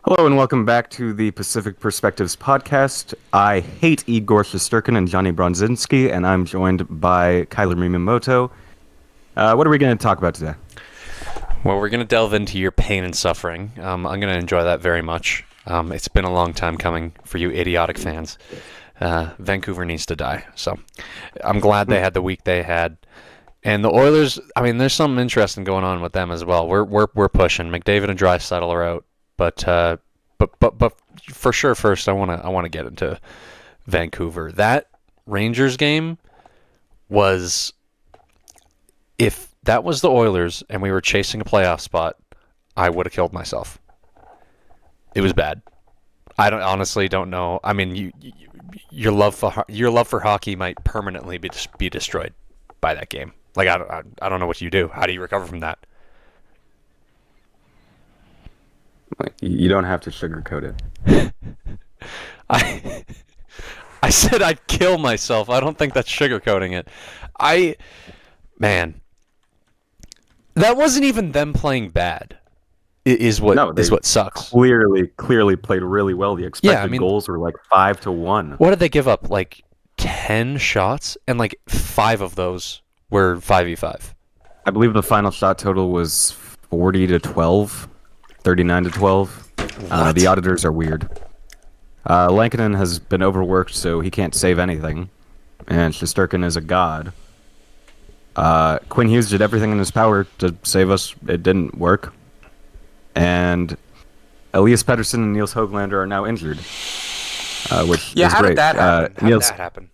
Hello and welcome back to the Pacific Perspectives podcast. I hate Igor Shesterkin and Johnny Bronzinski, and I'm joined by Kyler Miyamoto. What are we going to talk about today? Well, we're going to delve into your pain and suffering. I'm going to enjoy that very much. It's been a long time coming for you idiotic fans. Vancouver needs to die. So I'm glad they had the week they had. And the Oilers, I mean, there's something interesting going on with them as well. We're pushing. McDavid and Draisaitl are out. But for sure, first I want to get into Vancouver. That Rangers game was, if that was the Oilers and we were chasing a playoff spot, I would have killed myself. It was bad. I honestly don't know. I mean, your love for hockey might permanently be destroyed by that game. Like I don't know what you do. How do you recover from that? You don't have to sugarcoat it. I said I'd kill myself. I don't think that's sugarcoating it. Man, that wasn't even them playing bad. Is what sucks. Clearly played really well. The expected goals were like 5-1. What did they give up? Like 10 shots, and like 5 of those were 5v5. I believe the final shot total was 40-12. 39-12. The auditors are weird. Lankinen has been overworked, so he can't save anything. And Shesterkin is a god. Quinn Hughes did everything in his power to save us. It didn't work. And Elias Pettersson and Niels Höglander are now injured. Which is how great. Did that happen? How did that happen?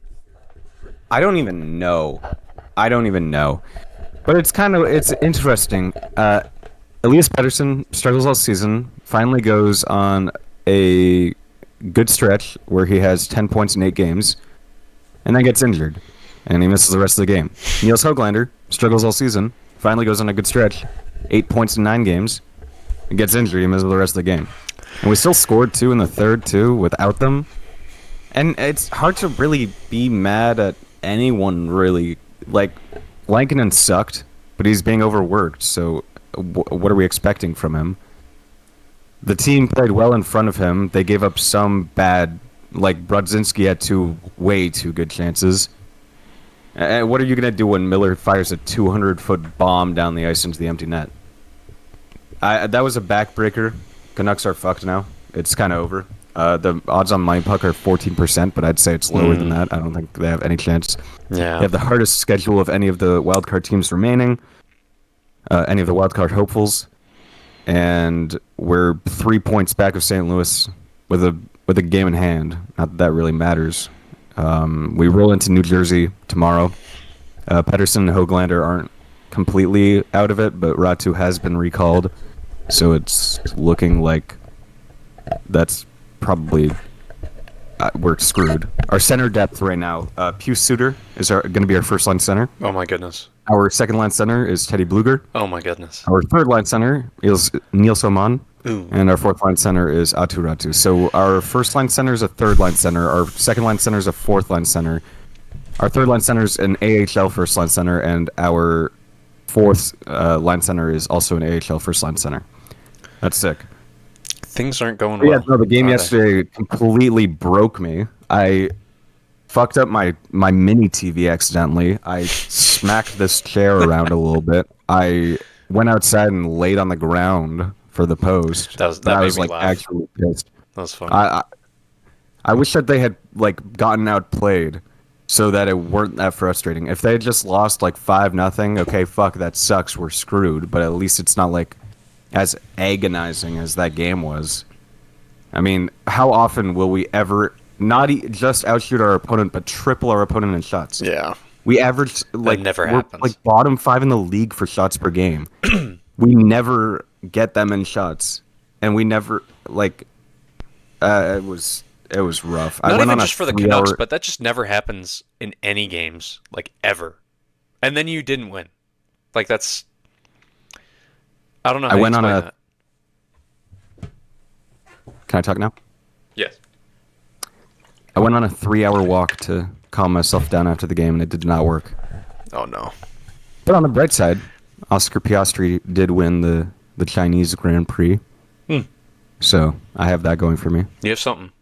I don't even know. But it's interesting. Elias Pettersson struggles all season, finally goes on a good stretch where he has 10 points in 8 games, and then gets injured, and he misses the rest of the game. Niels Höglander struggles all season, finally goes on a good stretch, 8 points in 9 games, and gets injured, he misses the rest of the game. And we still scored 2 in the third, too, without them. And it's hard to really be mad at anyone, really. Like, Lankinen sucked, but he's being overworked, so what are we expecting from him? The team played well in front of him. They gave up some bad, like Brodzinski had 2 way too good chances. And what are you going to do when Miller fires a 200-foot bomb down the ice into the empty net? That was a backbreaker. Canucks are fucked now. It's kind of over. The odds on Money Puck are 14%, but I'd say it's lower than that. I don't think they have any chance. Yeah. They have the hardest schedule of any of the wildcard teams remaining. Any of the wildcard hopefuls, and we're 3 points back of St. Louis with a game in hand. Not that really matters. We roll into New Jersey tomorrow. Pettersson and Höglander aren't completely out of it, but Ratu has been recalled, so it's looking like that's probably we're screwed. Our center depth right now, Pius Suter is going to be our first line center. Oh my goodness. Our second line center is Teddy Bluger. Oh my goodness. Our third line center is Niels Oman. Ooh. And our fourth line center is Atu Ratu. So our first line center is a third line center. Our second line center is a fourth line center. Our third line center is an AHL first line center, and our fourth line center is also an AHL first line center. That's sick. Things aren't going well. Yeah, no, the game yesterday completely broke me. I fucked up my mini TV accidentally. I smacked this chair around a little bit. I went outside and laid on the ground for the post. That I made was me like laugh. actually pissed. That was fun. I wish that they had like gotten outplayed so that it weren't that frustrating. If they had just lost like 5-0, okay, fuck, that sucks. We're screwed. But at least it's not like as agonizing as that game was. I mean, how often will we ever not just outshoot our opponent, but triple our opponent in shots? Yeah. We averaged like never happens. Like bottom 5 in the league for shots per game. We never get them in shots, and we never like. It was rough. Not even just for the Canucks, but that just never happens in any games, like ever. And then you didn't win. Like that's. I don't know. How I went on that. Can I talk now? Yes. I went on a 3-hour walk to calm myself down after the game, and it did not work. Oh, no. But on the bright side, Oscar Piastri did win the Chinese Grand Prix. So I have that going for me. You have something.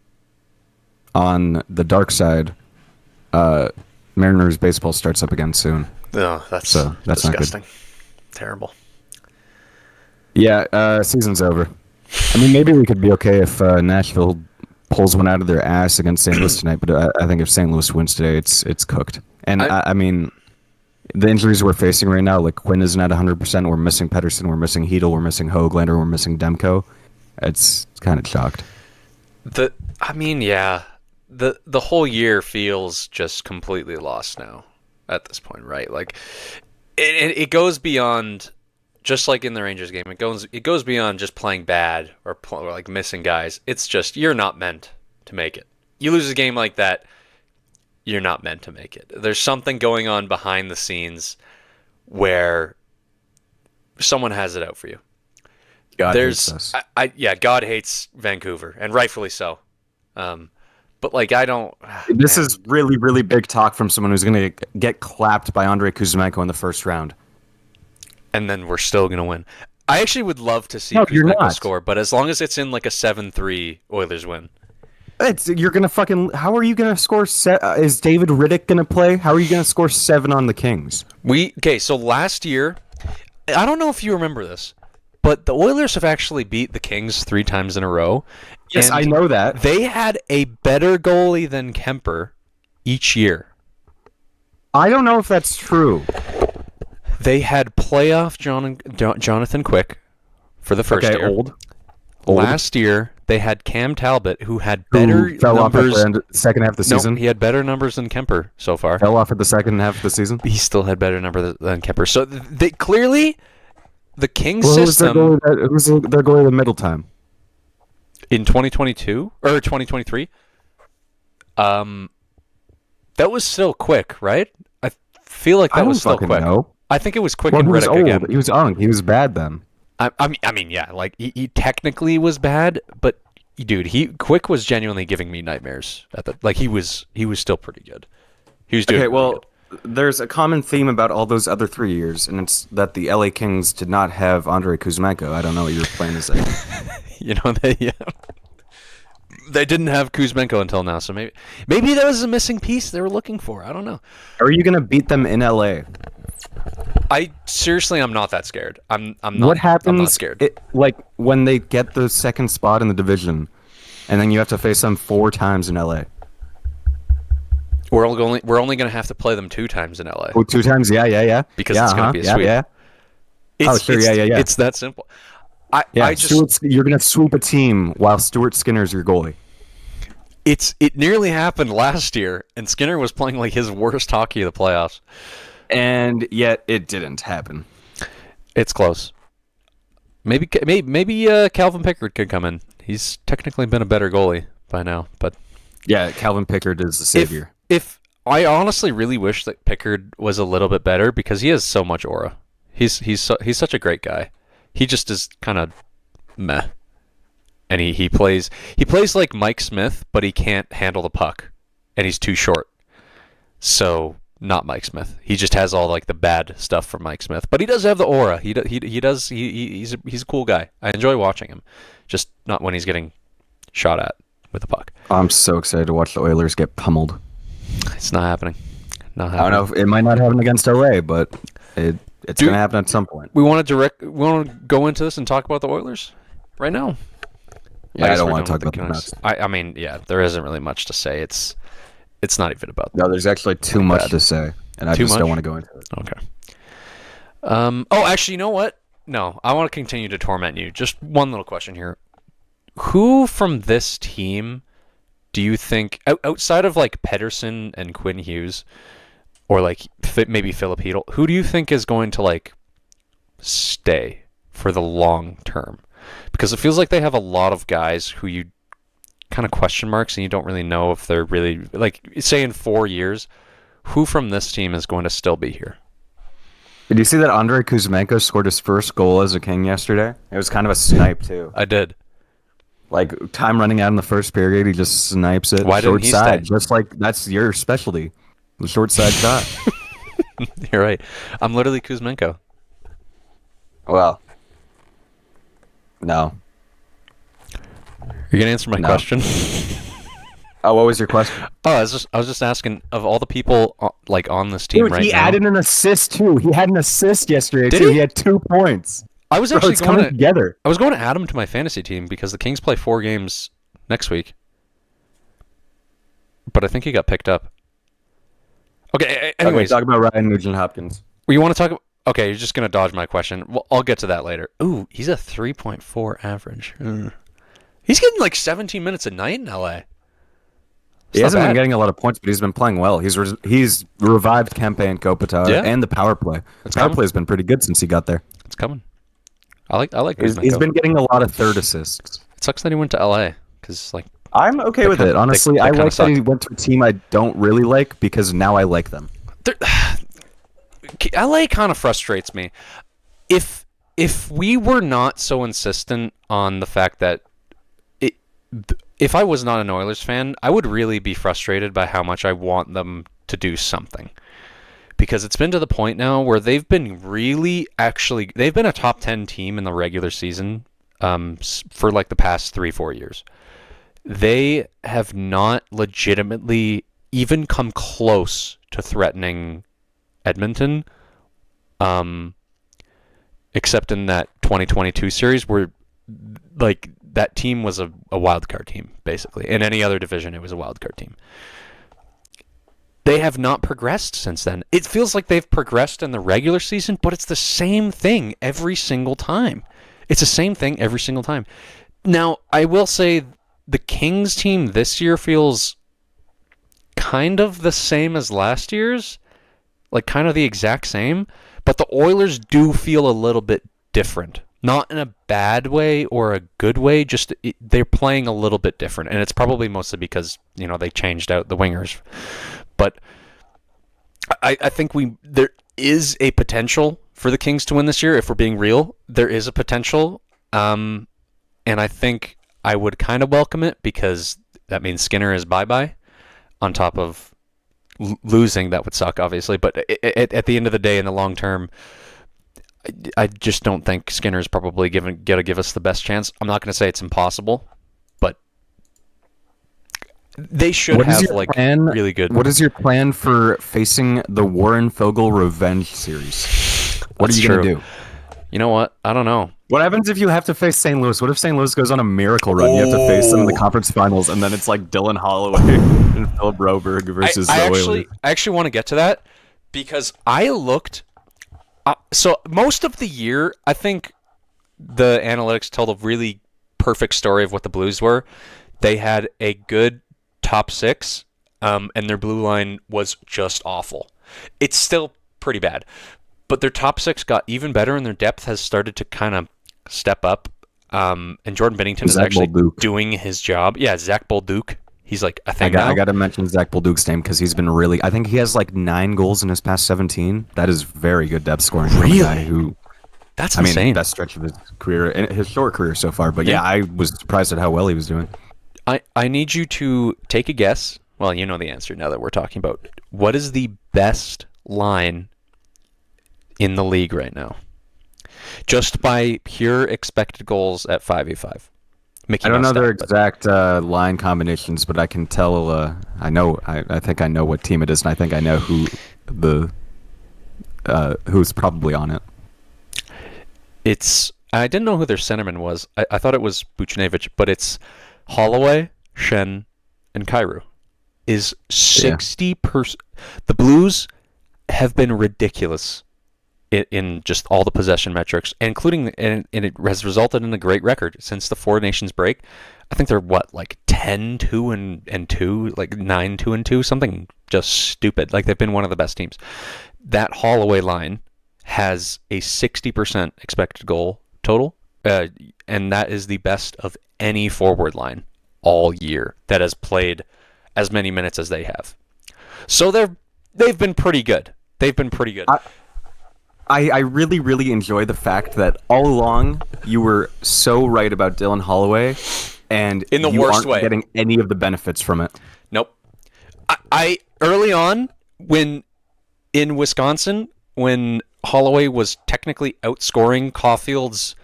On the dark side, Mariners baseball starts up again soon. Oh, that's disgusting. not good. Terrible. Yeah, season's over. I mean, maybe we could be okay if Nashville pulls one out of their ass against St. Louis tonight, but I think if St. Louis wins today, it's cooked. And I mean, the injuries we're facing right now, like Quinn isn't at 100%. We're missing Pedersen, we're missing Hedel, we're missing Höglander, we're missing Demko. It's kind of shocked. The whole year feels just completely lost now at this point, right? Like it goes beyond just like in the Rangers game. It goes beyond just playing bad or like missing guys. It's just you're not meant to make it. You lose a game like that, you're not meant to make it. There's something going on behind the scenes where someone has it out for you. God hates us. God hates Vancouver, and rightfully so. But like, I don't. This is really, really big talk from someone who's going to get clapped by Andrei Kuzmenko in the first round. And then we're still going to win. I actually would love to see Kuzmenko score, but as long as it's in like a 7-3 Oilers win. You're going to fucking... How are you going to score... is David Riddick going to play? How are you going to score 7 on the Kings? So last year, I don't know if you remember this, but the Oilers have actually beat the Kings 3 times in a row. Yes, I know that. They had a better goalie than Kemper each year. I don't know if that's true. They had playoff Jonathan Quick for the first year. Old. Last year, they had Cam Talbot, who had better fell numbers. Off at the second half of the season. He had better numbers than Kemper so far. Fell off at the second half of the season. He still had better numbers than Kemper. So they clearly, the Kings system. Who was their goalie in the middle time? In 2022 or 2023, that was still Quick, right? I feel like that was still Quick. Know. I think it was Quick and Riddick again. He was young. He was bad then. I mean, yeah, like he technically was bad, but dude, Quick was genuinely giving me nightmares he was still pretty good. He was doing good. There's a common theme about all those other 3 years, and it's that the LA Kings did not have Andrei Kuzmenko. I don't know what your plan is there. They didn't have Kuzmenko until now, so maybe that was a missing piece they were looking for. I don't know. Are you gonna beat them in LA? I'm not that scared. I'm not. What happens? I'm not scared. Like when they get the second spot in the division, and then you have to face them 4 times in LA. We're only going to have to play them 2 times in LA. Oh, 2 times? Yeah. Because it's going to be a sweep. Yeah. It's that simple. You're going to sweep a team while Stuart Skinner's your goalie. It nearly happened last year, and Skinner was playing like his worst hockey of the playoffs. And yet it didn't happen. It's close. Maybe Calvin Pickard could come in. He's technically been a better goalie by now, but yeah, Calvin Pickard is the savior. If I honestly really wish that Pickard was a little bit better because he has so much aura. He's such a great guy. He just is kind of meh. And he plays like Mike Smith, but he can't handle the puck, and he's too short. So not Mike Smith. He just has all like the bad stuff from Mike Smith, but he does have the aura. He's a cool guy. I enjoy watching him, just not when he's getting shot at with the puck. I'm so excited to watch the Oilers get pummeled. It's not happening. I don't know. It might not happen against LA, but it's going to happen at some point. We want to go into this and talk about the Oilers right now. Yeah, I don't want to talk about the Canucks. I mean, yeah, there isn't really much to say. It's not even about that. No, there's actually too much to say, and I just don't want to go into it. Okay. Actually, you know what? No, I want to continue to torment you. Just one little question here. Who from this team do you think, outside of like Pedersen and Quinn Hughes, or like maybe Philip Hedel, who do you think is going to like stay for the long term? Because it feels like they have a lot of guys who you kind of question marks and you don't really know if they're really, like, say in 4 years, who from this team is going to still be here? Did you see that Andrei Kuzmenko scored his first goal as a King yesterday? It was kind of a snipe too. I did. Like, time running out in the first period, he just snipes it. Why didn't he side, stay? Just like that's your specialty, the short side shot. You're right. I'm literally Kuzmenko. Well, no. You're gonna answer my No. question? Oh, what was your question? Oh, I was just asking, of all the people on this team Dude, right he now. added an assist too. He had an assist yesterday Did too. he? He had 2 points. I was Bro, actually it's coming together. I was going to add him to my fantasy team because the Kings play 4 games next week. But I think he got picked up. Okay, anyways. Okay, talk about Ryan Nugent-Hopkins. You want to talk about... Okay, you're just going to dodge my question. Well, I'll get to that later. Ooh, he's a 3.4 average. He's getting like 17 minutes a night in LA. He hasn't been getting a lot of points, but he's been playing well. He's revived Kempe and Kopitar and the power play. The power play has been pretty good since he got there. It's coming. I like He's been getting a lot of third assists. It sucks that he went to LA because I'm okay with it. Honestly, I like that he went to a team I don't really like because now I like them. LA kind of frustrates me. If we were not so insistent on the fact that if I was not an Oilers fan, I would really be frustrated by how much I want them to do something. Because it's been to the point now where they've been they've been a top 10 team in the regular season for like the past 3-4 years. They have not legitimately even come close to threatening Edmonton, except in that 2022 series where like that team was a wild card team, basically. In any other division, it was a wild card team. They have not progressed since then. It feels like they've progressed in the regular season, but it's the same thing every single time. It's the same thing every single time. Now, I will say the Kings team this year feels kind of the same as last year's, like kind of the exact same, but the Oilers do feel a little bit different. Not in a bad way or a good way, just they're playing a little bit different. And it's probably mostly because, they changed out the wingers. But I think there is a potential for the Kings to win this year, if we're being real. There is a potential. And I think I would kind of welcome it because that means Skinner is bye-bye. On top of losing, that would suck, obviously. But at the end of the day, in the long term, I just don't think Skinner's probably going to give us the best chance. I'm not going to say it's impossible, but they should have really good. What is your plan for facing the Warren Fogle revenge series? What are you going to do? You know what? I don't know. What happens if you have to face St. Louis? What if St. Louis goes on a miracle run? You have to face them in the conference finals, and then it's like Dylan Holloway and Philip Broberg versus the Oilers. I actually want to get to that because I looked. So most of the year, I think the analytics told a really perfect story of what the Blues were. They had a good top 6, and their blue line was just awful. It's still pretty bad, but their top 6 got even better, and their depth has started to kind of step up. And Jordan Binnington is actually doing his job. Yeah, Zach Bolduc. He's like, I got to mention Zach Bolduc's name because he's been really. I think he has like 9 goals in his past 17. That is very good depth scoring. Really? For a guy that's insane. Best stretch of his career, his short career so far. But yeah, I was surprised at how well he was doing. I need you to take a guess. Well, you know the answer now that we're talking about. What is the best line in the league right now? Just by pure expected goals at 5v5. I don't know their exact line combinations, but I can tell. I think I know what team it is, and I think I know who's probably on it. I didn't know who their centerman was. I thought it was Buchnevich, but it's Holloway, Shen, and Kyrou. Is 60%. The Blues have been ridiculous in just all the possession metrics, including and it has resulted in a great record since the Four Nations break. I think they're like 10-2-2, like 9-2-2, something just stupid. Like they've been one of the best teams. That Holloway line has a 60% expected goal total, and that is the best of any forward line all year that has played as many minutes as they have. So they've been pretty good. They've been pretty good. I really, really enjoy the fact that all along you were so right about Dylan Holloway, and in the you worst aren't way. Getting any of the benefits from it. Nope. I early on when in Wisconsin, when Holloway was technically outscoring Caulfield's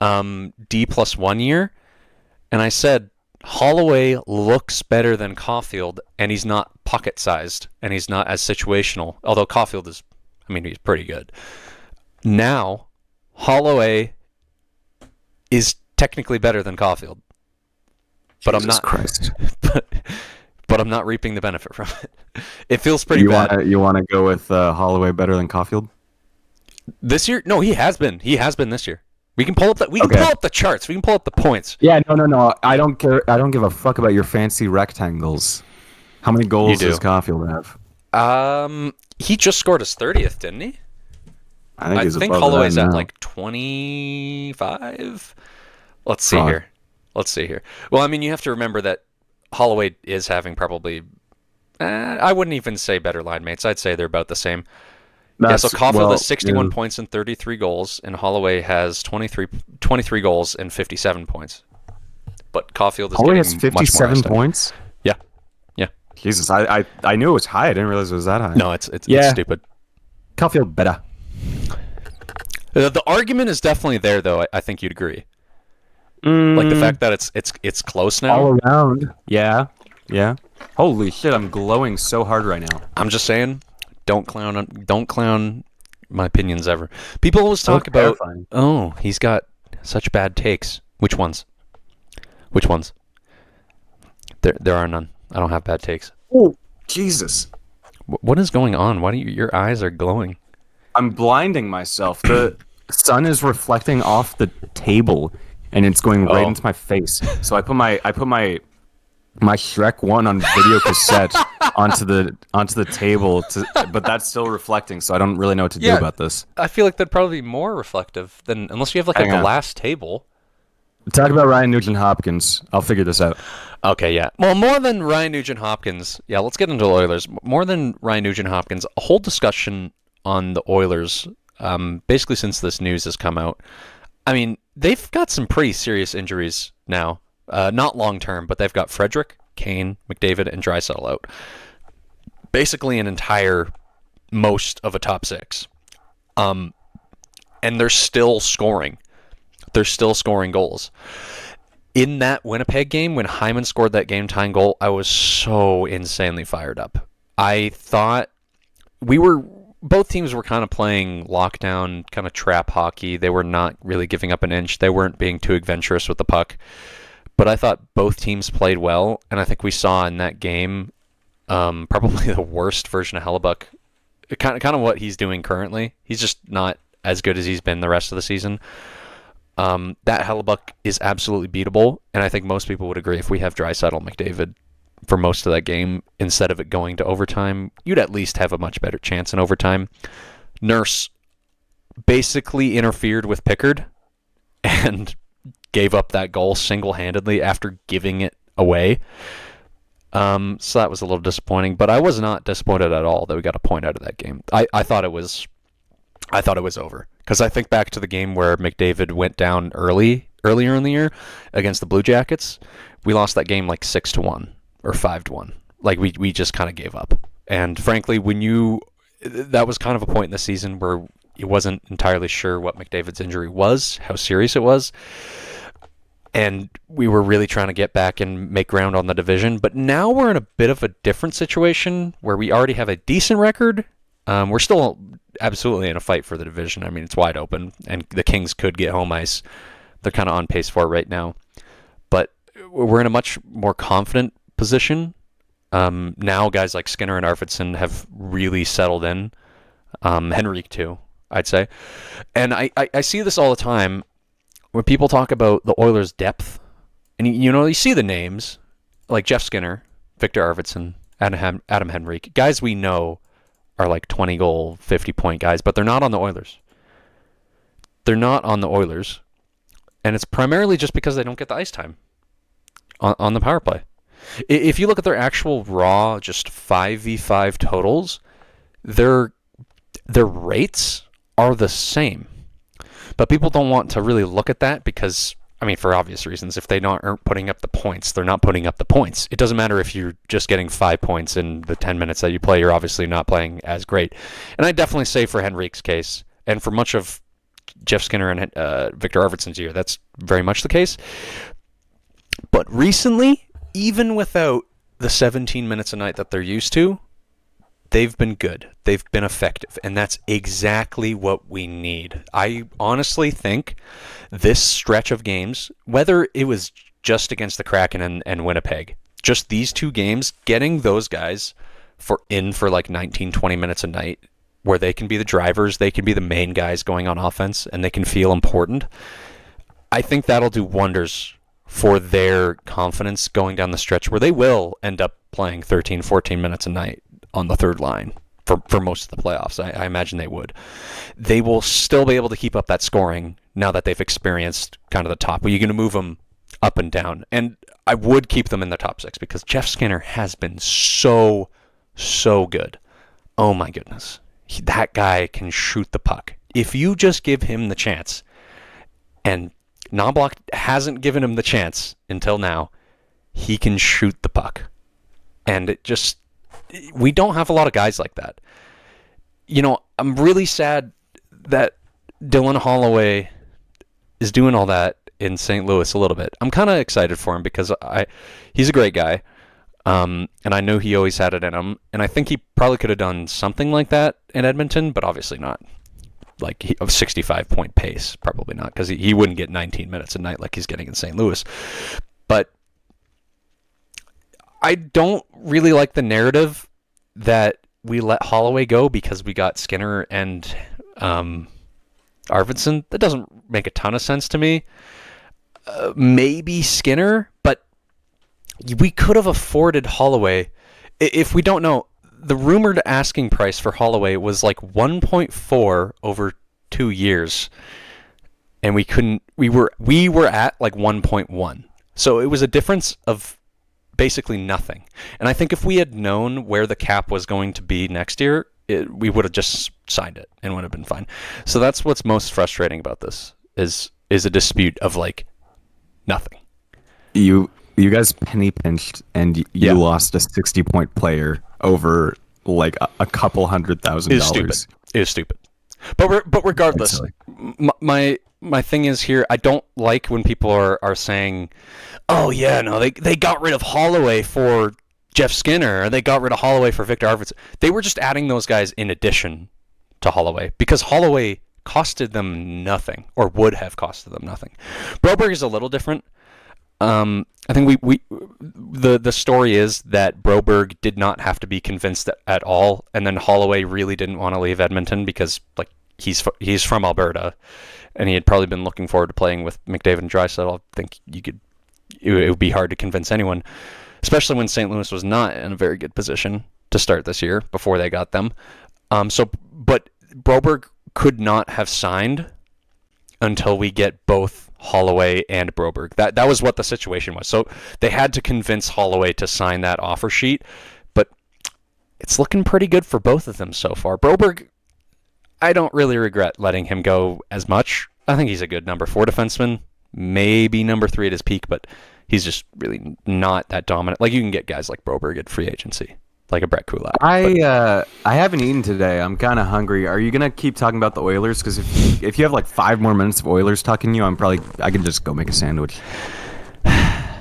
D+1 year, and I said, Holloway looks better than Caulfield, and he's not pocket-sized, and he's not as situational. Although Caulfield is, he's pretty good. Now, Holloway is technically better than Caulfield, but Jesus Christ. But I'm not reaping the benefit from it. It feels pretty bad. You want to go with Holloway better than Caulfield? This year? No, he has been. He has been this year. We can pull up We can pull up the charts. We can pull up the points. Yeah, no. I don't care. I don't give a fuck about your fancy rectangles. How many goals does Caulfield have? He just scored his 30th, didn't he? I think Holloway's at like 25. Let's see here. Well, you have to remember that Holloway is having probably. I wouldn't even say better line mates. I'd say they're about the same. So Caulfield has 61 points and 33 goals, and Holloway has 23 goals and 57 points. But Caulfield is Holloway getting has 57 points? Yeah. Jesus, I knew it was high. I didn't realize it was that high. No, it's stupid. Caulfield better. The argument is definitely there, though. I think you'd agree. Like the fact that it's close now. All around. Yeah. Holy shit, I'm glowing so hard right now. I'm just saying. Don't clown my opinions ever. People always talk about, he's got such bad takes. Which ones? There are none. I don't have bad takes. Oh, Jesus. What is going on? Why do your eyes are glowing? I'm blinding myself. The sun is reflecting off the table, and it's going right into my face. So I put my Shrek 1 on video cassette onto the table, but that's still reflecting, so I don't really know what to do about this. I feel like that'd probably be more reflective than unless you have like a glass table. Talk about Ryan Nugent-Hopkins. I'll figure this out. Okay, yeah. Well, more than Ryan Nugent-Hopkins, let's get into the Oilers. More than Ryan Nugent-Hopkins, a whole discussion on the Oilers, basically since this news has come out. They've got some pretty serious injuries now. Not long-term, but they've got Frederick, Kane, McDavid, and Draisaitl out. Basically most of a top six. And they're still scoring. They're still scoring goals. In that Winnipeg game, when Hyman scored that game-tying goal, I was so insanely fired up. I thought both teams were kind of playing lockdown, kind of trap hockey. They were not really giving up an inch. They weren't being too adventurous with the puck. But I thought both teams played well, and I think we saw in that game probably the worst version of Hellebuck. Kind of what he's doing currently. He's just not as good as he's been the rest of the season. That Hellebuck is absolutely beatable, and I think most people would agree if we have Draisaitl and McDavid for most of that game, instead of it going to overtime, you'd at least have a much better chance in overtime. Nurse basically interfered with Pickard and gave up that goal single-handedly after giving it away. So that was a little disappointing, but I was not disappointed at all that we got a point out of that game. I thought it was over, because I think back to the game where McDavid went down earlier in the year against the Blue Jackets. We lost that game like 6-1 or 5-1. Like we just kind of gave up. And frankly, that was kind of a point in the season where he wasn't entirely sure what McDavid's injury was, how serious it was. And we were really trying to get back and make ground on the division. But now we're in a bit of a different situation where we already have a decent record. We're still absolutely in a fight for the division. It's wide open, and the Kings could get home ice. They're kind of on pace for it right now. But we're in a much more confident position. Now guys like Skinner and Arvidsson have really settled in. Henrique too, I'd say. And I see this all the time when people talk about the Oilers' depth, and you see the names like Jeff Skinner, Victor Arvidsson, Adam Henrique, guys we know are like 20-goal, 50-point guys, but they're not on the Oilers. They're not on the Oilers, and it's primarily just because they don't get the ice time on the power play. If you look at their actual raw, just 5v5 totals, their rates are the same. But people don't want to really look at that because, for obvious reasons, if they aren't putting up the points, they're not putting up the points. It doesn't matter if you're just getting 5 points in the 10 minutes that you play, you're obviously not playing as great. And I definitely say for Henrique's case, and for much of Jeff Skinner and Victor Arvidsson's year, that's very much the case. But recently, even without the 17 minutes a night that they're used to, they've been good. They've been effective. And that's exactly what we need. I honestly think this stretch of games, whether it was just against the Kraken and Winnipeg, just these two games, getting those guys for like 19, 20 minutes a night, where they can be the drivers, they can be the main guys going on offense, and they can feel important, I think that'll do wonders for their confidence going down the stretch, where they will end up playing 13, 14 minutes a night on the third line for most of the playoffs. I imagine they would. They will still be able to keep up that scoring now that they've experienced kind of the top. Well, you're going to move them up and down. And I would keep them in the top 6 because Jeff Skinner has been so good. Oh my goodness. That guy can shoot the puck. If you just give him the chance, and Knobloch hasn't given him the chance until now, he can shoot the puck. And we don't have a lot of guys like that. I'm really sad that Dylan Holloway is doing all that in St. Louis a little bit. I'm kind of excited for him because he's a great guy. And I know he always had it in him. And I think he probably could have done something like that in Edmonton, but obviously not. Like a 65-point pace, probably not, because he wouldn't get 19 minutes a night like he's getting in St. Louis. But I don't really like the narrative that we let Holloway go because we got Skinner and Arvidsson. That doesn't make a ton of sense to me. Maybe Skinner, but we could have afforded Holloway. If we don't know, the rumored asking price for Holloway was like 1.4 over 2 years, and we were at like 1.1. So it was a difference of basically nothing. And I think if we had known where the cap was going to be next year, we would have just signed it and would have been fine. So that's what's most frustrating about this is a dispute of like nothing. You guys penny pinched and you lost a 60-point player over like a couple $100,000. It was stupid. But regardless, my thing is here, I don't like when people are saying, oh yeah, no, they got rid of Holloway for Jeff Skinner, or they got rid of Holloway for Victor Arvidsson. They were just adding those guys in addition to Holloway because Holloway costed them nothing, or would have costed them nothing. Broberg is a little different. I think the story is that Broberg did not have to be convinced at all, and then Holloway really didn't want to leave Edmonton because like he's from Alberta, and he had probably been looking forward to playing with McDavid and Draisaitl. I think it would be hard to convince anyone, especially when St. Louis was not in a very good position to start this year before they got them. But Broberg could not have signed until we get both Holloway and Broberg. That was what the situation was. So they had to convince Holloway to sign that offer sheet, but it's looking pretty good for both of them so far. Broberg, I don't really regret letting him go as much. I think he's a good number 4 defenseman, maybe number 3 at his peak, but he's just really not that dominant. Like you can get guys like Broberg at free agency, like a Brett Kulak. I haven't eaten today. I'm kind of hungry. Are you gonna keep talking about the Oilers? Because if you have like 5 more minutes of Oilers talking to you, I can just go make a sandwich. I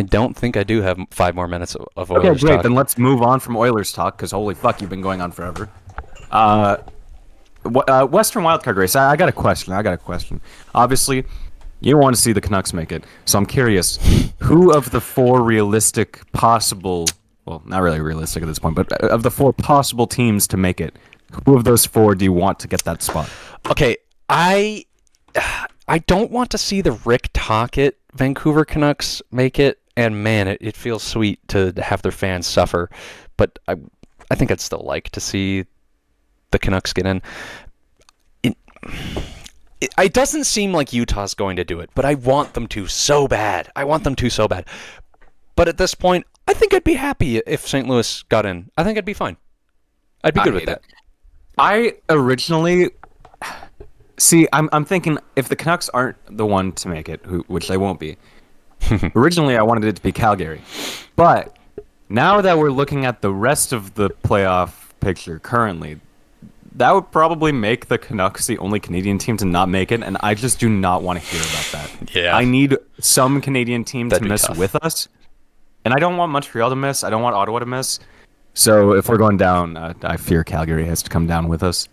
don't think I do have 5 more minutes of Oilers talk. Okay, great. Then let's move on from Oilers talk, because holy fuck, you've been going on forever. Western Wildcard race. I got a question. Obviously, you want to see the Canucks make it. So I'm curious, who of the 4 realistic possible, well, not really realistic at this point, but of the 4 possible teams to make it, who of those 4 do you want to get that spot? Okay, I don't want to see the Rick Tocchet Vancouver Canucks make it, and man, it feels sweet to have their fans suffer, but I think I'd still like to see the Canucks get in. It doesn't seem like Utah's going to do it, but I want them to so bad. But at this point, I think I'd be happy if St. Louis got in. I think I'd be fine. I'd be good with that. I originally... See, I'm thinking if the Canucks aren't the one to make it, which they won't be, originally I wanted it to be Calgary. But now that we're looking at the rest of the playoff picture currently, that would probably make the Canucks the only Canadian team to not make it, and I just do not want to hear about that. Yeah. I need some Canadian team That'd to be miss tough. with us, and I don't want Montreal to miss. I don't want Ottawa to miss. So if we're going down, I fear Calgary has to come down with us.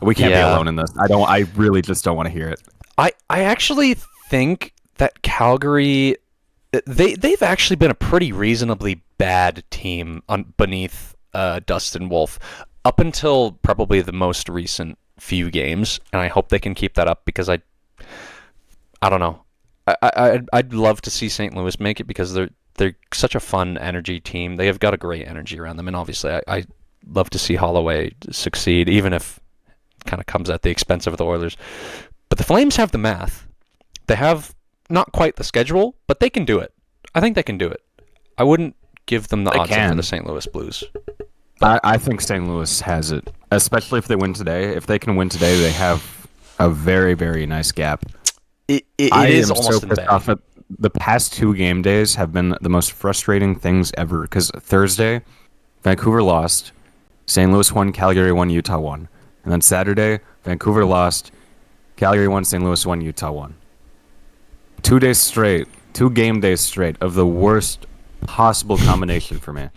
We can't be Yeah. alone in this. I really just don't want to hear it. I actually think that Calgary, they've actually been a pretty reasonably bad team beneath Dustin Wolf up until probably the most recent few games, and I hope they can keep that up because I don't know. I'd love to see St. Louis make it because they're such a fun energy team. They have got a great energy around them, and obviously I love to see Holloway succeed, even if it kind of comes at the expense of the Oilers. But the Flames have the math. They have not quite the schedule, but they can do it. I think they can do it. I wouldn't give them the odds up for the St. Louis Blues. I think St. Louis has it, especially if they win today. If they can win today, they have a very, very nice gap. It I is am almost so in pissed bed. off at the past 2 game days have been the most frustrating things ever. Because Thursday, Vancouver lost, St. Louis won, Calgary won, Utah won, and then Saturday, Vancouver lost, Calgary won, St. Louis won, Utah won. 2 days straight, 2 game days straight of the worst possible combination for me.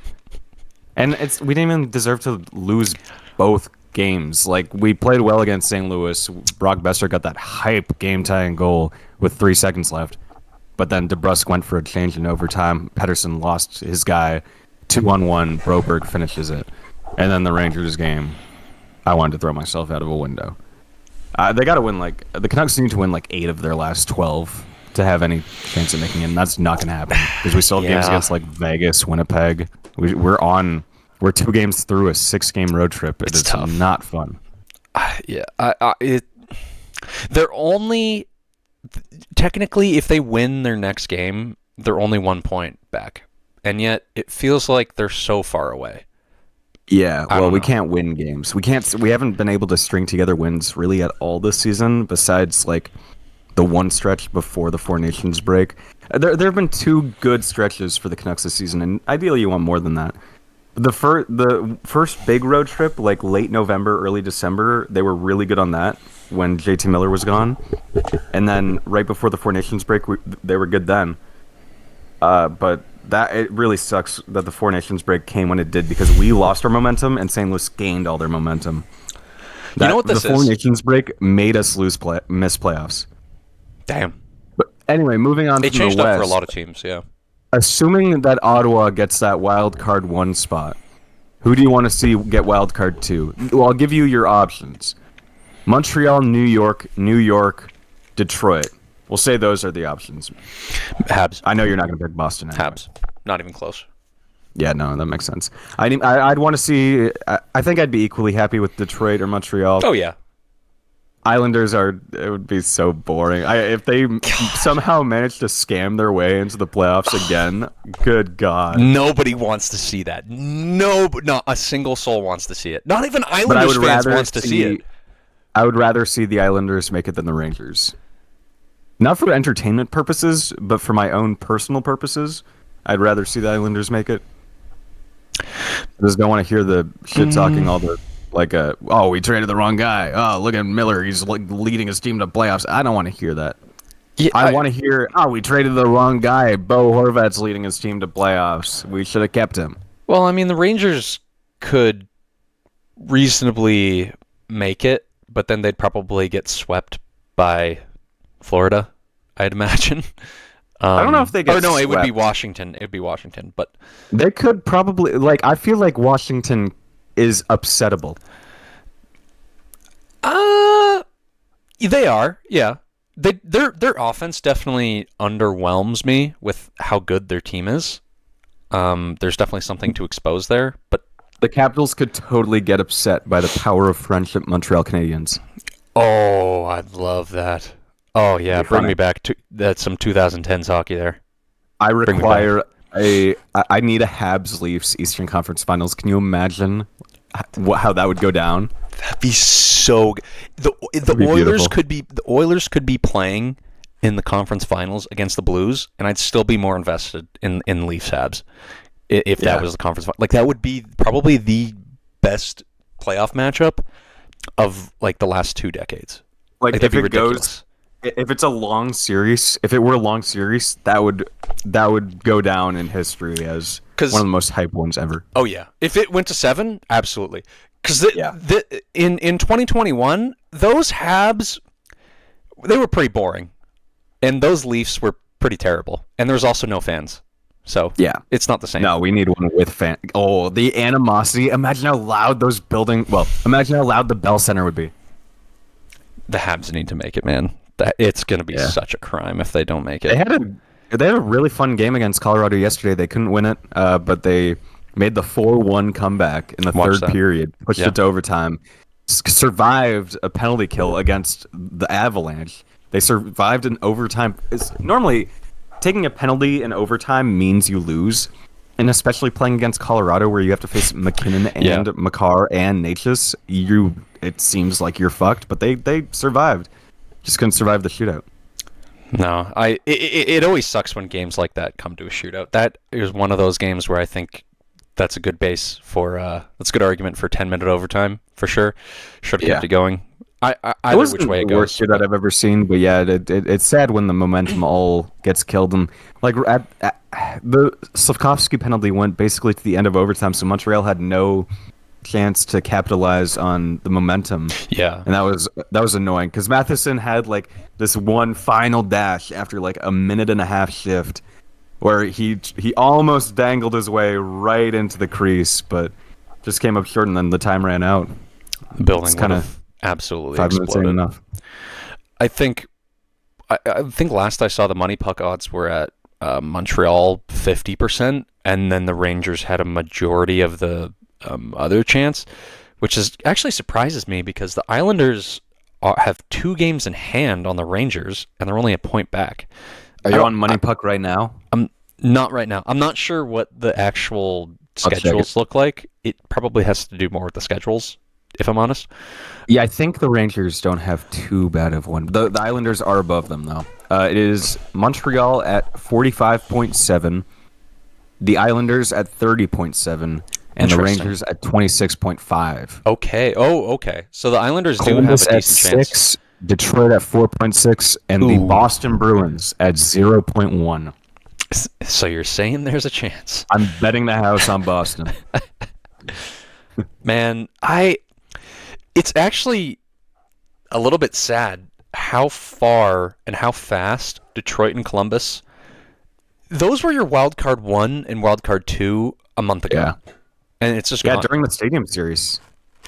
And we didn't even deserve to lose both games. Like, we played well against St. Louis. Brock Besser got that hype game-tying goal with 3 seconds left. But then DeBrusk went for a change in overtime. Pettersson lost his guy 2-on-1. Broberg finishes it. And then the Rangers game, I wanted to throw myself out of a window. They got to win, the Canucks need to win 8 of their last 12 to have any chance of making it. And that's not going to happen because we still have games against Vegas, Winnipeg. We're 2 games through a 6-game road trip. It's tough. Not fun. Yeah, they're only technically, if they win their next game, they're only 1 point back, and yet it feels like they're so far away. Yeah, well, we know. can't win games. We haven't been able to string together wins really at all this season, besides the one stretch before the Four Nations break. There have been 2 good stretches for the Canucks this season, and ideally you want more than that. The first big road trip, late November, early December, they were really good on that when JT Miller was gone. And then right before the Four Nations break, they were good then. But it really sucks that the Four Nations break came when it did because we lost our momentum and St. Louis gained all their momentum. You know what this the Four is? Nations break made us miss playoffs. Damn, But anyway, moving on it from the changed West. up for a lot of teams. Yeah. Assuming that Ottawa gets that wild card 1 spot, who do you want to see get wild card 2? Well, I'll give you your options. Montreal, New York, Detroit. We'll say those are the options. Habs. I know you're not going to pick Boston. Anyway. Habs. Not even close. Yeah, no, that makes sense. I'd want to see. I think I'd be equally happy with Detroit or Montreal. Oh yeah. Islanders it would be so boring. If they somehow manage to scam their way into the playoffs again, good God. Nobody wants to see that. Not a single soul wants to see it. Not even But I Islanders would fans rather wants to see it. I would rather see the Islanders make it than the Rangers. Not for entertainment purposes, but for my own personal purposes. I'd rather see the Islanders make it. I just don't want to hear the shit talking all the we traded the wrong guy. Oh, look at Miller. He's leading his team to playoffs. I don't want to hear that. Yeah, I want to hear, we traded the wrong guy. Bo Horvat's leading his team to playoffs. We should have kept him. Well, I mean, the Rangers could reasonably make it, but then they'd probably get swept by Florida, I'd imagine. I don't know if they get no, it would be swept. Washington. It would be Washington, but They could probably, I feel like Washington is upsettable. They are, yeah. Their offense definitely underwhelms me with how good their team is. There's definitely something to expose there, but The Capitals could totally get upset by the power of friendship Montreal Canadiens. oh, I'd love that. Oh yeah, Be bring funny. me back to that's some 2010s hockey there. I me require I need a Habs Leafs Eastern Conference Finals. Can you imagine how that would go down? That'd be so good. The be Oilers beautiful. could be playing in the conference finals against the Blues, and I'd still be more invested in Leafs Habs if that Yeah. was the conference. That would be probably the best playoff matchup of like the last 2 decades. Like that'd if be it ridiculous. if it's a long series, if it were a long series, that would go down in history as one of the most hyped ones ever. Oh yeah, if it went to 7, absolutely. Because in 2021, those Habs, they were pretty boring, and those Leafs were pretty terrible, and there was also no fans. So yeah, it's not the same. No, we need one with fan. Oh, the animosity! Imagine how loud imagine how loud the Bell Center would be. The Habs need to make it, man. It's going to be such a crime if they don't make it. They had a really fun game against Colorado yesterday. They couldn't win it, but they made the 4-1 comeback in the third period, pushed it to overtime, survived a penalty kill against the Avalanche. They survived an overtime. Normally, taking a penalty in overtime means you lose, and especially playing against Colorado where you have to face McKinnon and Makar and Natchez, it seems like you're fucked, but they survived. Just couldn't survive the shootout. No, it always sucks when games like that come to a shootout. That is one of those games where I think that's a good base for that's a good argument for 10-minute overtime for sure. Should have kept it going. Either which way it goes. Worst shootout I've ever seen, but yeah, it's sad when the momentum all gets killed. And like the Slavkovsky penalty went basically to the end of overtime, so Montreal had no chance to capitalize on the momentum. Yeah, and that was annoying because Matheson had like this one final dash after like a minute and a half shift, where he almost dangled his way right into the crease, but just came up short, and then the time ran out. The building kind of absolutely 5 minutes ain't enough. I think last I saw the money puck odds were at Montreal 50%, and then the Rangers had a majority of the other chance, which actually surprises me because the Islanders have 2 games in hand on the Rangers, and they're only a point back. Are you on money puck right now? I'm not right now. I'm not sure what the actual schedules look like. It probably has to do more with the schedules, if I'm honest. Yeah, I think the Rangers don't have too bad of one. The Islanders are above them, though. It is Montreal at 45.7, the Islanders at 30.7, and the Rangers at 26.5. Okay. Oh, okay. So the Islanders do have a decent at 6, Detroit at 4.6, and the Boston Bruins at 0.1. So you're saying there's a chance? I'm betting the house on Boston. Man, it's actually a little bit sad how far and how fast Detroit and Columbus, those were your wild card 1 and wild card 2 a month ago. Yeah. And it's just gone. Yeah, during the Stadium Series.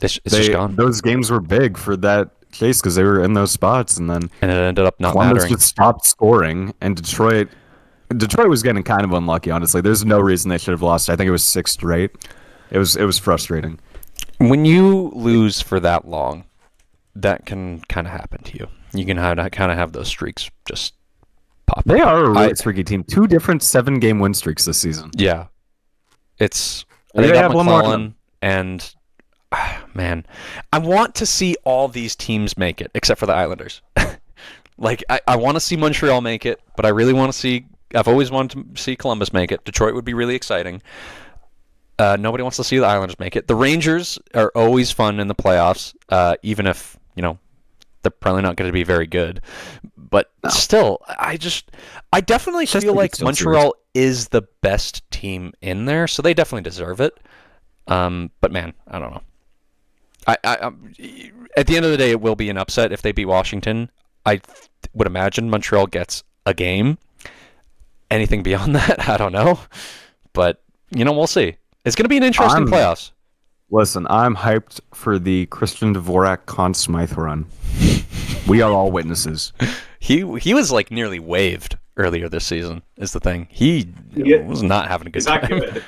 It's just gone. Those games were big for that case because they were in those spots, and then it ended up not Columbus mattering. just stopped scoring, and Detroit was getting kind of unlucky, honestly. There's no reason they should have lost. I think it was 6 straight. It was frustrating. When you lose for that long, that can kind of happen to you. You can kind of have those streaks just pop. They are a really streaky team. 2 different 7-game win streaks this season. Yeah. They have one more. And man, I want to see all these teams make it, except for the Islanders. Like, I want to see Montreal make it, but I really want to see... I've always wanted to see Columbus make it. Detroit would be really exciting. Nobody wants to see the Islanders make it. The Rangers are always fun in the playoffs, even if, they're probably not going to be very good. But still, I definitely feel like Montreal is the best team in there, so they definitely deserve it. But man, I don't know. I at the end of the day, it will be an upset if they beat Washington. I would imagine Montreal gets a game. Anything beyond that, I don't know. But, we'll see. It's going to be an interesting playoffs. Listen, I'm hyped for the Christian Dvorak Conn Smythe run. We are all witnesses. He was like nearly waived earlier this season, is the thing. He was not having a good time. He's not good.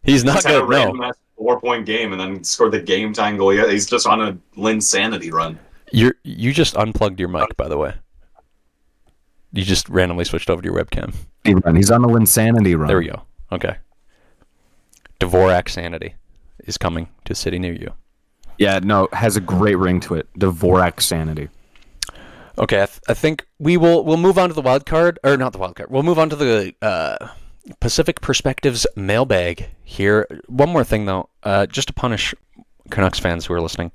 He's not good, a random 4-point game and then scored the game-tying goal. Yeah, he's just on a Linsanity run. You just unplugged your mic, by the way. You just randomly switched over to your webcam. He's on the Linsanity run. There we go. Okay. Dvorak Sanity is coming to a city near you. Yeah, no, has a great ring to it. Dvorak Sanity. Okay, I think we'll move on to the wild card, or not the wild card. We'll move on to the Pacific Perspectives Mailbag here. One more thing though, just to punish Canucks fans who are listening.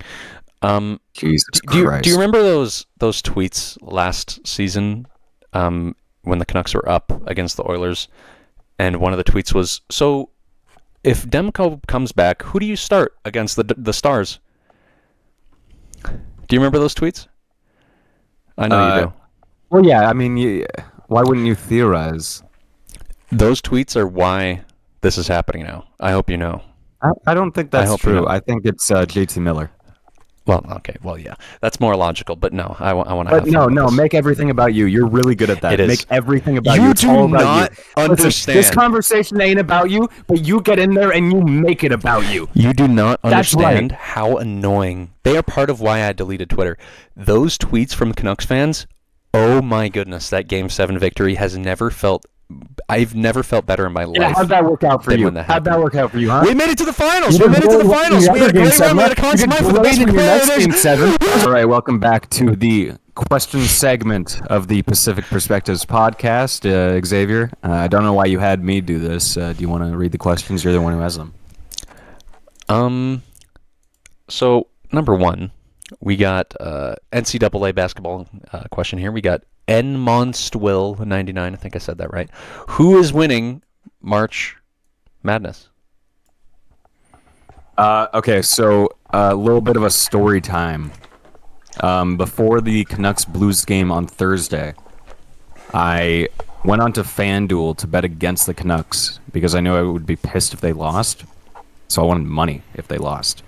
Jesus Do you Christ. remember those tweets last season when the Canucks were up against the Oilers, and one of the tweets was, "So if Demko comes back, who do you start against the Stars?" Do you remember those tweets? I know you do. Well, yeah. I mean, why wouldn't you theorize? Those tweets are why this is happening now. I hope you know. I don't think I that's hope you true. know. I think it's JT Miller. Well, okay. Well, yeah. That's more logical, but no. I want to But have fun with no, this. make everything about you. You're really good at that. It is. Make everything about You you. It's do all about not you. understand. Listen, this conversation ain't about you, but you get in there and you make it about you. You do not That's understand right. how annoying. They are part of why I deleted Twitter. Those tweets from Canucks fans, oh my goodness, that Game 7 victory has never felt... I've never felt better in my life. Yeah, how'd that work out for than you? when that How'd that happened. work out for you, huh? We made it to the finals! You We made it to the did well finals! in We the had a other great run! We had a Game consummate seven. for the You did Beijing great in your next Commanders. Game 7. All right, welcome back to the question segment of the Pacific Perspectives podcast. Xavier, I don't know why you had me do this. Do you want to read the questions? You're the one who has them. So, number one, we got NCAA basketball question here. We got nmonstwill99. I think I said that right. Who is winning March Madness? Okay, so a little bit of a story time. Before the Canucks Blues game on Thursday, I went on to FanDuel to bet against the Canucks because I knew I would be pissed if they lost. So I wanted money if they lost.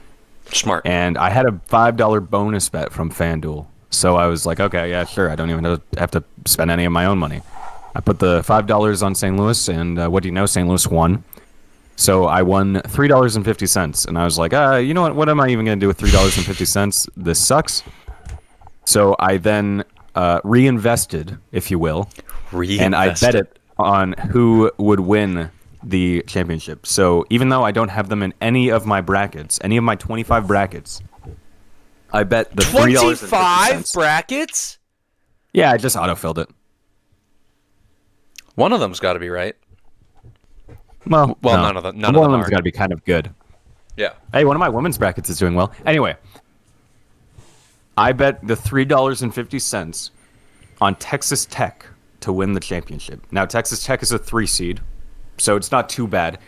Smart. And I had a $5 bonus bet from FanDuel. So I was like, okay, yeah, sure. I don't even have to spend any of my own money. I put the $5 on St. Louis, and what do you know? St. Louis won. So I won $3.50. And I was like, you know what? What am I even going to do with $3.50? This sucks. So I then reinvested, if you will. And I bet it on who would win the championship. So even though I don't have them in any of my brackets, any of my 25 brackets, I bet the $3.50. 25 brackets? Yeah, I just autofilled it. One of them's got to be right. Well, Well, no. none of them One of them's are. got to be kind of good. Yeah. Hey, one of my women's brackets is doing well. Anyway, I bet the $3.50 on Texas Tech to win the championship. Now, Texas Tech is a 3 seed, so it's not too bad.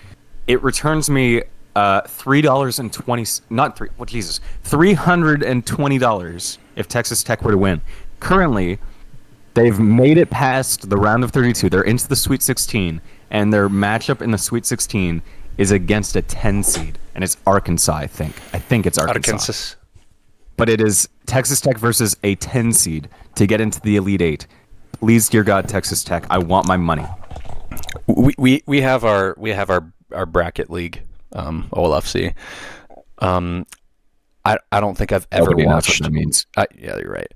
It returns me $320 if Texas Tech were to win. Currently, they've made it past the round of 32. They're into the Sweet 16, and their matchup in the Sweet 16 is against a 10 seed, and it's Arkansas, I think. I think it's Arkansas. But it is Texas Tech versus a 10 seed to get into the Elite 8. Please, dear God, Texas Tech, I want my money. We have our bracket league, OLFC. I don't think I've ever Nobody knows watched. what that means. Yeah, you're right.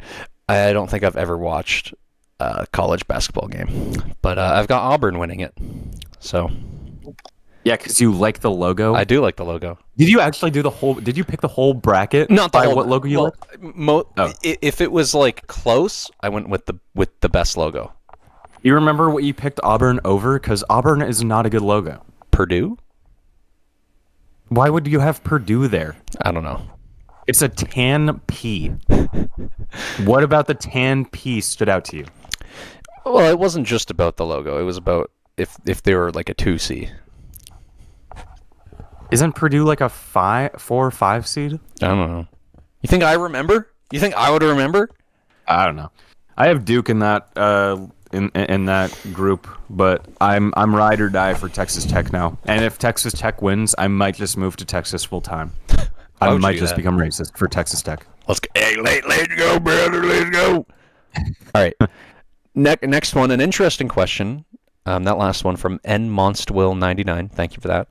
I don't think I've ever watched a college basketball game, but I've got Auburn winning it. So Yeah, because you like the logo. I do like the logo. Did you actually do the whole? Did you pick the whole bracket? Not the by whole, what logo you like? If it was like close, I went with the best logo. You remember what you picked Auburn over? Because Auburn is not a good logo. Purdue? Why would you have Purdue there? I don't know. It's a tan P. What about the tan P stood out to you? Well, it wasn't just about the logo. It was about if they were like a 2C. Isn't Purdue like a 4 or 5 seed? I don't know. You think I remember? You think I would remember? I don't know. I have Duke in that in that group, but I'm ride or die for Texas Tech now. And if Texas Tech wins, I might just move to Texas full time. I would you might do just that? become racist for Texas Tech. Let's go. Hey, let's go, brother. Let's go. All right. Next one, an interesting question. That last one from nmonstwill99. Thank you for that.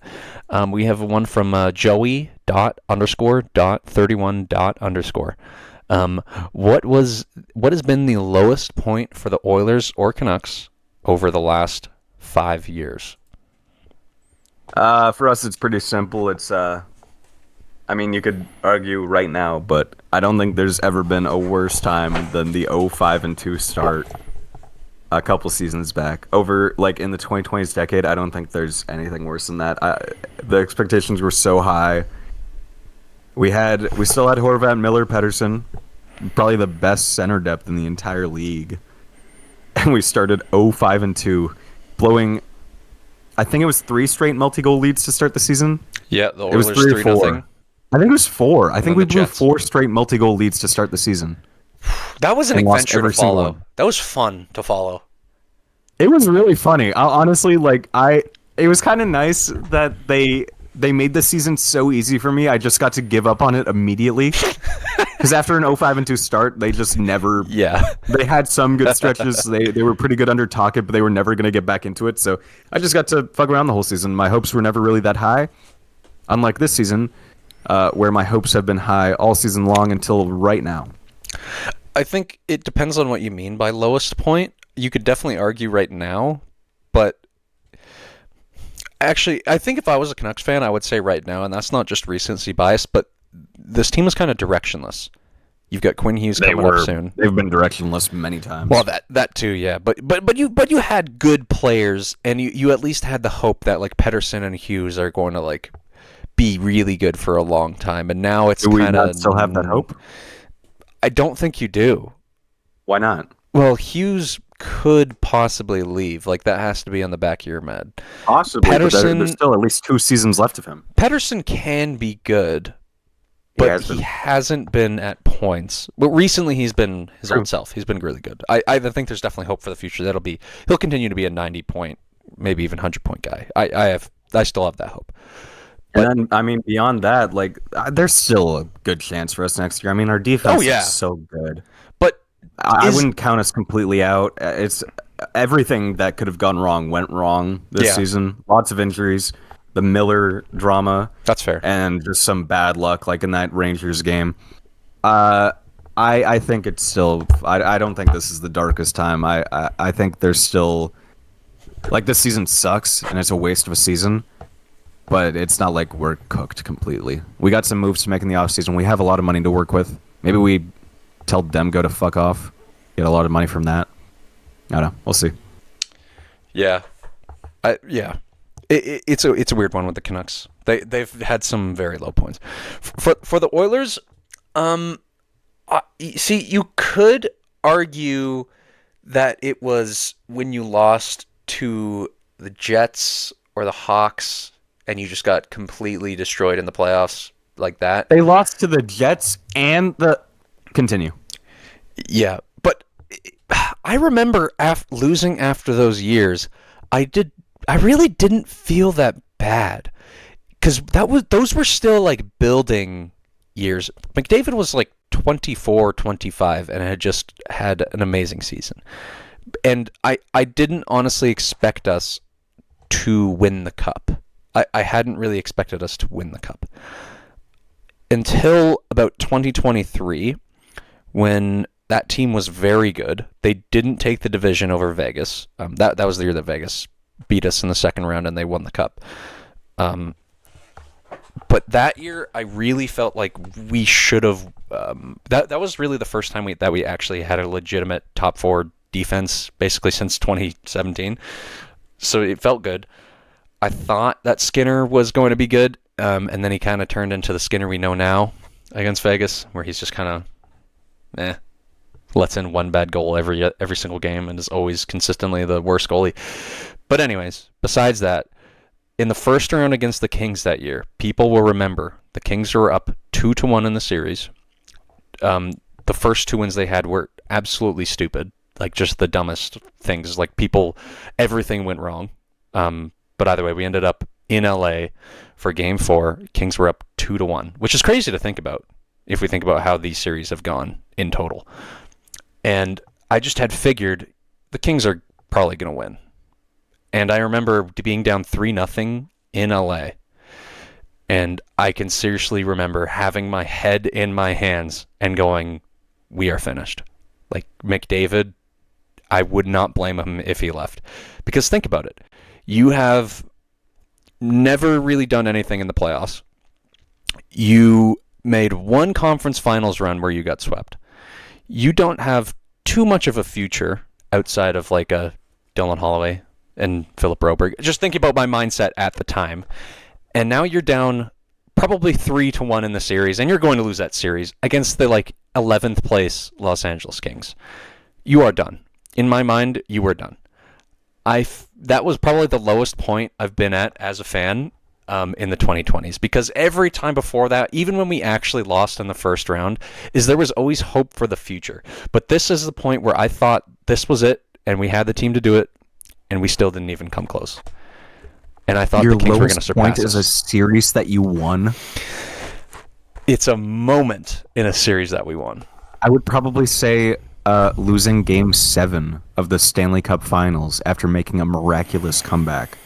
We have one from Joey._.31. What has been the lowest point for the Oilers or Canucks over the last 5 years? For us, it's pretty simple. It's I mean, you could argue right now, but I don't think there's ever been a worse time than the 0-5-2 start a couple seasons back. Over, like, in the 2020s decade, I don't think there's anything worse than that. The expectations were so high. We still had Horvat, Miller, Pettersson, probably the best center depth in the entire league. And we started 0-5-2, blowing, I think it was 3 straight multi-goal leads to start the season. Yeah, the It was Oilers 3 or 4. 3-0. I think it was 4. I think we the blew Jets. 4 straight multi-goal leads to start the season. That was an And lost adventure to every single follow. one. That was fun to follow. It was really funny. Honestly, it was kind of nice that they made the season so easy for me. I just got to give up on it immediately. Because after an 0-5-2 start, they just never. Yeah. They had some good stretches. They were pretty good under Tocchet, but they were never going to get back into it. So I just got to fuck around the whole season. My hopes were never really that high. Unlike this season, where my hopes have been high all season long until right now. I think it depends on what you mean by lowest point. You could definitely argue right now, but actually, I think if I was a Canucks fan, I would say right now, and that's not just recency bias, but this team is kind of directionless. You've got Quinn Hughes coming up soon. They've been directionless many times. Well, that too, yeah. But you had good players, and you at least had the hope that like Pettersson and Hughes are going to like be really good for a long time, and now it's Do we kind not of still have that hope? I don't think you do. Why not? Well, Hughes could possibly leave. Like, that has to be on the back of your head. Possibly, but Pettersson- there's still at least 2 seasons left of him. Pettersson can be good, but he hasn't been at points. But recently, he's been his old self. He's been really good. I think there's definitely hope for the future. He'll continue to be a 90-point, maybe even 100-point guy. I still have that hope. And then, I mean, beyond that, like, there's still a good chance for us next year. I mean, our defense is so good. But I wouldn't count us completely out. It's everything that could have gone wrong went wrong this season. Lots of injuries, the Miller drama. That's fair. And just some bad luck, like in that Rangers game. I think it's still. I don't think this is the darkest time. I think there's still, like, this season sucks and it's a waste of a season. But it's not like we're cooked completely. We got some moves to make in the offseason. We have a lot of money to work with. Maybe we tell Demko to fuck off. Get a lot of money from that. I don't know. We'll see. Yeah. It's a weird one with the Canucks. They've had some very low points. For the Oilers, see, you could argue that it was when you lost to the Jets or the Hawks and you just got completely destroyed in the playoffs like that. They lost to the Jets and the... Continue. Yeah, but I remember losing after those years. I really didn't feel that bad because those were still like building years. McDavid was like 24, 25 and had just had an amazing season. And I didn't honestly expect us to win the cup. I hadn't really expected us to win the cup until about 2023 when that team was very good. They didn't take the division over Vegas. That was the year that Vegas beat us in the second round and they won the cup. But that year, I really felt like we should have. That was really the first time that we actually had a legitimate top 4 defense, basically since 2017. So it felt good. I thought that Skinner was going to be good, and then he kind of turned into the Skinner we know now against Vegas, where he's just kind of, lets in one bad goal every single game and is always consistently the worst goalie. But anyways, besides that, in the first round against the Kings that year, people will remember the Kings were up 2-1 in the series. The first 2 wins they had were absolutely stupid, like just the dumbest things. Like everything went wrong. But either way, we ended up in LA for Game 4. Kings were up 2-1, which is crazy to think about if we think about how these series have gone in total. And I just had figured the Kings are probably going to win. And I remember being down 3-0 in LA. And I can seriously remember having my head in my hands and going, we are finished. Like McDavid, I would not blame him if he left. Because think about it. You have never really done anything in the playoffs. You made one conference finals run where you got swept. You don't have too much of a future outside of like a Dylan Holloway and Philip Broberg. Just think about my mindset at the time. And now you're down probably 3-1 in the series, and you're going to lose that series against the 11th place Los Angeles Kings. You are done. In my mind, you were done. That was probably the lowest point I've been at as a fan in the 2020s, because every time before that, even when we actually lost in the first round, there was always hope for the future. But this is the point where I thought this was it, and we had the team to do it, and we still didn't even come close. And I thought the Kings were going to surpass us. Your lowest point is a series that you won? It's a moment in a series that we won. I would probably say losing Game 7 of the Stanley Cup Finals after making a miraculous comeback,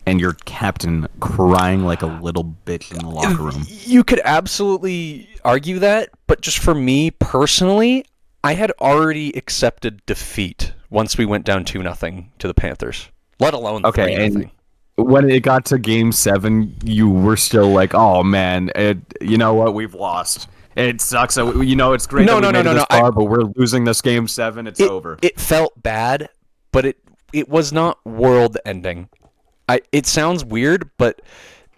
and your captain crying like a little bitch in the locker room. You could absolutely argue that, but just for me personally, I had already accepted defeat once we went down 2-0 to the Panthers, let alone 3-0. When it got to Game 7, you were still like, "Oh man, you know what? We've lost. It sucks. It's great that we made it this far, but we're losing this Game 7. It's over." It felt bad, but it was not world-ending. It sounds weird, but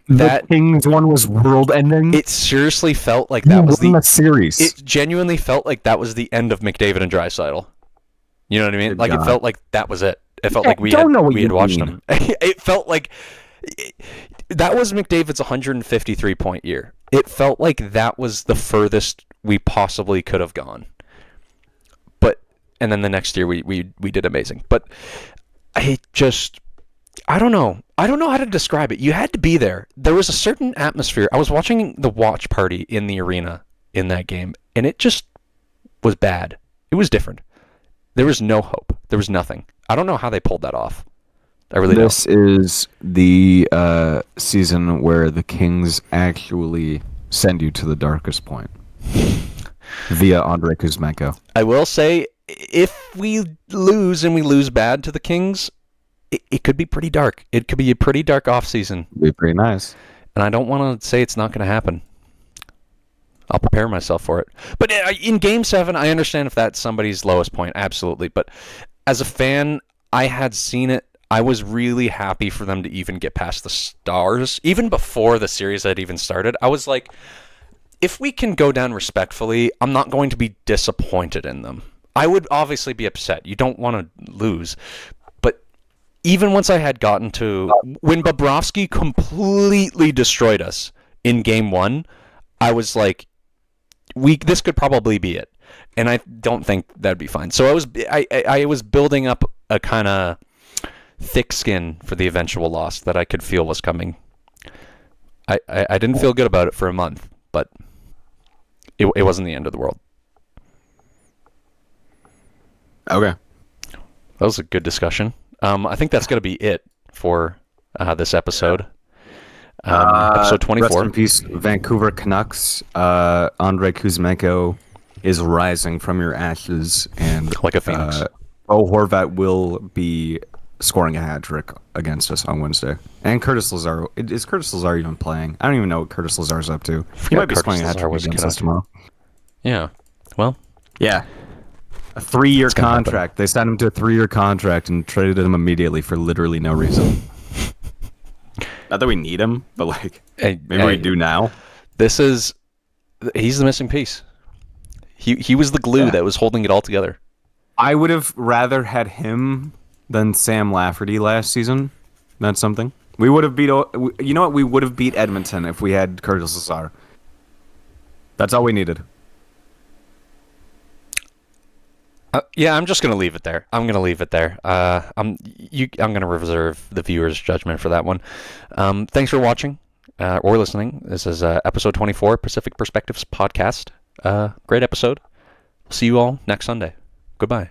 the Kings one was world-ending. It seriously felt like that was the series. It genuinely felt like that was the end of McDavid and Draisaitl. You know what I mean? It felt like that was it. It felt like we had watched them. It felt like that was McDavid's 153-point year. It felt like that was the furthest we possibly could have gone. And then the next year we did amazing. But I don't know. I don't know how to describe it. You had to be there. There was a certain atmosphere. I was watching the watch party in the arena in that game, and it just was bad. It was different. There was no hope. There was nothing. I don't know how they pulled that off. I really don't. This is the season where the Kings actually send you to the darkest point via Andrei Kuzmenko. I will say, if we lose and we lose bad to the Kings, it could be pretty dark. It could be a pretty dark offseason. It'd be pretty nice. And I don't want to say it's not going to happen. I'll prepare myself for it. But in Game 7, I understand if that's somebody's lowest point, absolutely. But as a fan, I had seen it. I was really happy for them to even get past the Stars. Even before the series had even started, I was like, if we can go down respectfully, I'm not going to be disappointed in them. I would obviously be upset. You don't want to lose. But even once I had gotten to... When Bobrovsky completely destroyed us in Game 1, I was like, this could probably be it. And I don't think that'd be fine. So I was building up a kind of thick skin for the eventual loss that I could feel was coming. I didn't feel good about it for a month, but it wasn't the end of the world. Okay. That was a good discussion. I think that's going to be it for this episode. Episode 24. Rest in peace, Vancouver Canucks. Andrei Kuzmenko is rising from your ashes, and like a phoenix. Horvat will be scoring a hat trick against us on Wednesday. And Curtis Lazar. Is Curtis Lazar even playing? I don't even know what Curtis Lazar's up to. He might be scoring a hat trick against us tomorrow. Yeah. Well. Yeah. A 3-year contract. Happen. They signed him to a 3-year contract and traded him immediately for literally no reason. Not that we need him, but maybe we do now. He's the missing piece. He was the glue that was holding it all together. I would have rather had him than Sam Lafferty last season. That's something. We would have beat. You know what? We would have beat Edmonton if we had Curtis Lazar. That's all we needed. Yeah, I'm just gonna leave it there. I'm gonna reserve the viewer's judgment for that one. Thanks for watching or listening. This is episode 24, Pacific Perspectives Podcast. Great episode. See you all next Sunday. Goodbye.